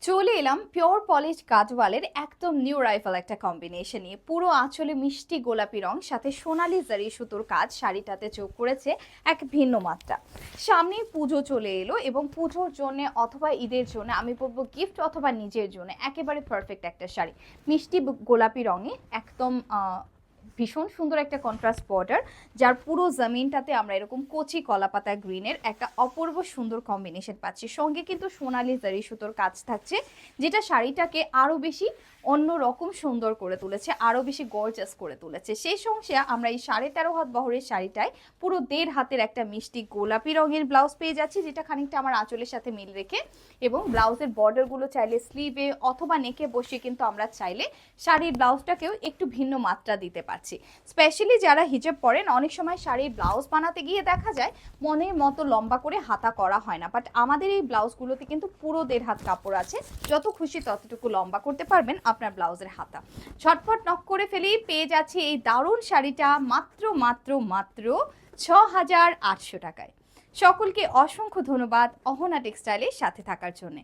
চলে এলাম pure polish গাজওয়ালের একদম নিউ রাইফেল একটা কম্বিনেশন নিয়ে। পুরো আঁচলে মিষ্টি গোলাপি রং, সাথে সোনালি জারি সুতোর কাজ শাড়িটাতে যোগ করেছে এক ভিন্ন মাত্রা। সামনেই পুজো চলে এলো এবং পুজোর জন্য অথবা ঈদের জন্য আমি বলবো গিফট অথবা নিজের জন্য একেবারে পারফেক্ট একটা শাড়ি। মিষ্টি গোলাপি রঙে একদম ভীষণ সুন্দর একটা কন্ট্রাস্ট বর্ডার, যার পুরো জমিনটাতে আমরা এরকম কচি কলাপাতা গ্রিনের একটা অপূর্ব সুন্দর কম্বিনেশন পাচ্ছি। সঙ্গে কিন্তু সোনালি জারি সুতোর কাজ থাকছে, যেটা শাড়িটাকে আরো বেশি অন্য রকম সুন্দর করে তুলেছে, আরো বেশি গর্জাস করে তুলেছে। সেই সঙ্গে আমরা এই 13.5 হাত বহরের শাড়িটায় পুরো 1.5 হাতের একটা মিষ্টি গোলাপি রঙের ব্লাউজ পেয়ে যাচ্ছি, যেটা খানিকটা আমার আঁচলের সাথে মিল রেখে, এবং ব্লাউজের বর্ডারগুলো চাইলে স্লিভে অথবা নেকে বসিয়ে কিন্তু আমরা চাইলে শাড়ির ব্লাউজটাকেও একটু ভিন্ন মাত্রা দিতে পারছি। স্পেশালি যারা হিজাব পরেন, অনেক সময় শাড়ির ব্লাউজ বানাতে গিয়ে দেখা যায় মনের মতো লম্বা করে হাতা করা হয় না, বাট আমাদের এই ব্লাউজগুলোতে কিন্তু পুরো 1.5 হাত কাপড় আছে, যত খুশি ততটুকু লম্বা করতে পারবেন আপনার ব্লাউজের হাতা। ঝটফট নক করে ফেলেই পেয়ে যাচ্ছি এই দারুণ শাড়িটা মাত্র মাত্র মাত্র 6,800 টাকায়। সকলকে অসংখ্য ধন্যবাদ অহনা টেক্সটাইলের সাথে থাকার জন্য।